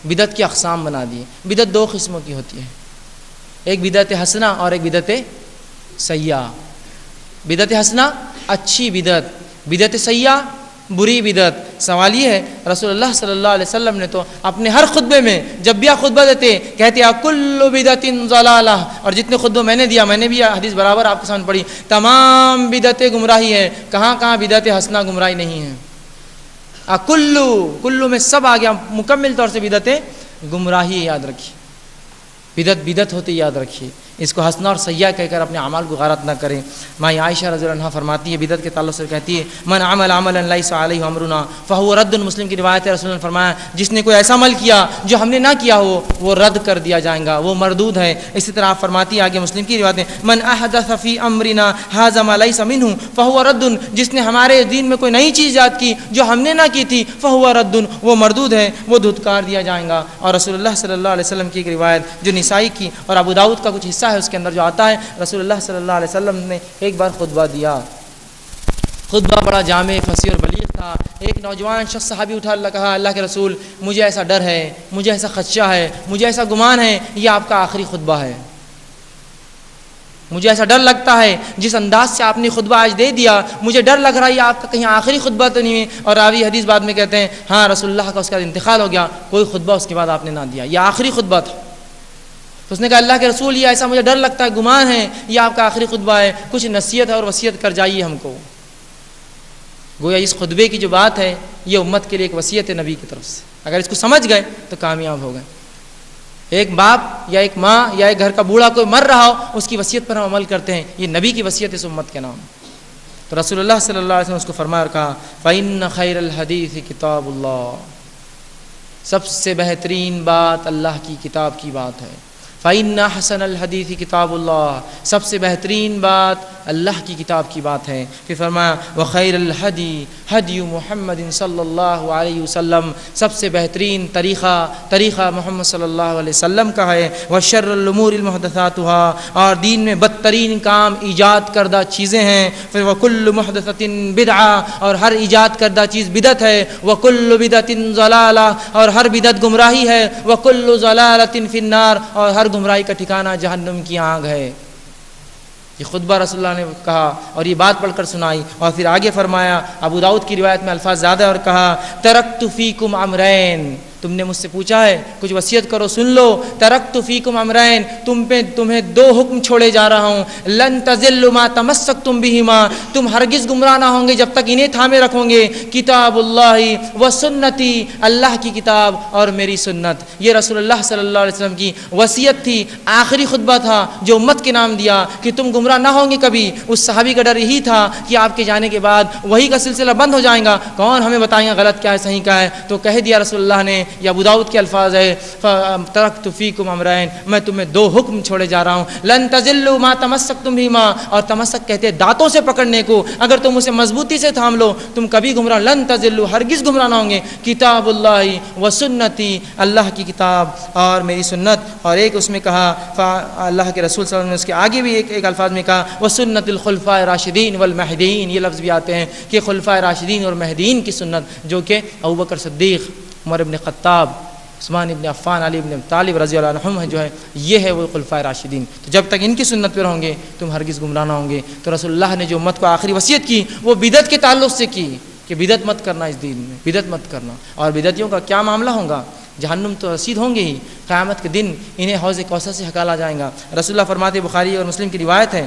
بدعت کی اقسام بنا دیے. بدعت دو قسموں کی ہوتی ہے، ایک بدعت حسنہ اور ایک بدعت سیئہ. بدعت حسنہ اچھی بدعت، بدعت سیئہ بری بدعت. سوال یہ ہے رسول اللہ صلی اللہ علیہ وسلم نے تو اپنے ہر خطبے میں جب بھی آپ خطبہ دیتے کہتے ہیں کل بدعت ضلالہ، اور جتنے خطبہ میں نے دیا میں نے بھی حدیث برابر آپ کے سامنے پڑھی، تمام بدعتیں گمراہی ہے. کہاں کہاں بدعت حسنہ گمراہی نہیں ہے؟ کلو میں سب آ گیا، مکمل طور سے بدعتیں گمراہی. یاد رکھیے بدعت ہوتی یاد رکھیے. اس کو حسنہ اور سیئہ کہہ کر اپنے اعمال کو غارت نہ کریں. ماں عائشہ رضی اللہ عنہا فرماتی ہے بدعت کے تعلق سے کہتی ہے من عمل عملا لیس علیہ امرنا فہو رد. مسلم کی روایت ہے رسول اللہ نے فرمایا جس نے کوئی ایسا عمل کیا جو ہم نے نہ کیا ہو وہ رد کر دیا جائے گا، وہ مردود ہے. اسی طرح آپ فرماتی ہے آگے مسلم کی روایت ہے من احدث فی امرنا ھذا ما لیس منہ فہو رد. جس نے ہمارے دین میں کوئی نئی چیز ایجاد کی جو ہم نے نہ کی تھی فہو رد، وہ مردود ہے، وہ دھتکار دیا جائے گا. اور رسول اللہ صلی اللہ علیہ وسلم کی ایک روایت جو نسائی کی اور ابو داؤد کا کچھ حصہ ہے اس کے اندر جو آتا ہے، رسول اللہ صلی اللہ علیہ وسلم نے ایک بار خطبہ دیا. خطبہ بڑا جامع فصیح اور بلیغ تھا. ایک نوجوان شخص صحابی اٹھا اللہ کہا اللہ کے رسول مجھے ایسا ڈر ہے، مجھے ایسا خدشہ ہے، مجھے ایسا گمان ہے یہ آپ کا آخری خطبہ ہے. مجھے ایسا ڈر لگتا ہے جس انداز سے آپ نے خطبہ آج دے دیا مجھے ڈر لگ رہا ہے یہ آپ کا کہیں آخری خطبہ تو نہیں ہے. اور راوی حدیث بعد میں کہتے ہیں ہاں رسول اللہ کا اس کا انتقال ہو گیا، کوئی خطبہ اس کے بعد آپ نے نہ دیا، یہ آخری خطبہ تھا. تو اس نے کہا اللہ کے رسول یہ ایسا مجھے ڈر لگتا ہے، گمان ہے یہ آپ کا آخری خطبہ ہے، کچھ نصیحت اور وصیت کر جائیے ہم کو. گویا اس خطبے کی جو بات ہے یہ امت کے لیے ایک وصیت ہے نبی کی طرف سے. اگر اس کو سمجھ گئے تو کامیاب ہو گئے. ایک باپ یا ایک ماں یا ایک گھر کا بوڑھا کوئی مر رہا ہو اس کی وصیت پر ہم عمل کرتے ہیں، یہ نبی کی وصیت ہے اس امت کے نام. تو رسول اللہ صلی اللہ علیہ وسلم نے اس کو فرمایا اور کہا فَإِنَّ خَيْرَ الْحَدِيثِ كِتَابُ اللَّهِ. سب سے بہترین بات اللہ کی کتاب کی بات ہے. فَإِنَّ أَحْسَنَ الْحَدِيثِ كِتَابُ اللَّهِ. سب سے بہترین بات اللہ کی کتاب کی بات ہے. پھر فرمایا وَخَيْرَ الْحَدِي هَدْيُ مُحَمَّدٍ صلی اللہ علیہ وسلم. سب سے بہترین طریقہ محمد صلی اللہ علیہ وسلم کا ہے. وَشَرُّ الْأُمُورِ مُحْدَثَاتُهَا. اور دین میں بدترین کام ایجاد کردہ چیزیں ہیں. پھر وَكُلُّ مُحْدَثَةٍ بِدْعَةٍ. اور ہر ایجاد کردہ چیز بدعت ہے. وَكُلُّ بِدْعَةٍ ضَلَالَةٍ. اور ہر بدعت گمراہی ہے. وَكُلُّ ضَلَالَةٍ فِي النَّارِ. اور ہر گمراہی کا ٹھکانہ جہنم کی آگ ہے. یہ خطبہ رسول اللہ نے کہا اور یہ بات پڑھ کر سنائی. اور پھر آگے فرمایا ابو داؤد کی روایت میں الفاظ زیادہ اور کہا ترکت فیکم امرین. تم نے مجھ سے پوچھا ہے کچھ وصیت کرو سن لو. ترکت فیکم امرین. تمہیں دو حکم چھوڑے جا رہا ہوں. لن تضلوا ما تمسکتم بہما. تم ہرگز گمراہ نہ ہوں گے جب تک انہیں تھامے رکھو گے. کتاب اللہ و سنتی. اللہ کی کتاب اور میری سنت. یہ رسول اللہ صلی اللہ علیہ وسلم کی وصیت تھی. آخری خطبہ تھا جو امت کے نام دیا کہ تم گمراہ نہ ہوں گے کبھی. اس صحابی کا ڈر یہی تھا کہ آپ کے جانے کے بعد وہی کا سلسلہ بند ہو جائے گا، کون ہمیں بتائیں گا غلط کیا ہے صحیح کیا ہے. تو کہہ دیا رسول اللہ نے. یہ ابو داؤد کے الفاظ ہے ترکت فیکم امرین. میں تمہیں دو حکم چھوڑے جا رہا ہوں. لن تضلوا ما تمسکتم بہما. اور تمسک کہتے ہیں دانتوں سے پکڑنے کو. اگر تم اسے مضبوطی سے تھام لو تم کبھی گمراہ لن تضلوا ہرگز گمراہ نہ ہوں گے. کتاب اللہ و سنتی. اللہ کی کتاب اور میری سنت. اور ایک اس میں کہا اللہ کے رسول صلی اللہ علیہ وسلم نے اس کے آگے بھی ایک الفاظ میں کہا وسنت الخلفاء راشدین والمہدیین. یہ لفظ بھی آتے ہیں کہ خلفاء راشدین اور مہدیین کی سنت جو کہ ابوبکر صدیق، عمر ابن خطاب، عثمان ابن عفان، علی ابن طالب رضی اللہ عنہم جو ہے یہ ہے وہ خلفاء راشدین. تو جب تک ان کی سنت پہ رہو گے تم ہرگز گمراہ نہ ہوں گے. تو رسول اللہ نے جو امت کو آخری وصیت کی وہ بدعت کے تعلق سے کی کہ بدعت مت کرنا اس دین میں، بدعت مت کرنا. اور بدعتیوں کا کیا معاملہ ہوگا؟ جہنم تو رسید ہوں گے ہی. قیامت کے دن انہیں حوض کوثر سے ہکالا جائے گا. رسول اللہ فرماتے بخاری اور مسلم کی روایت ہے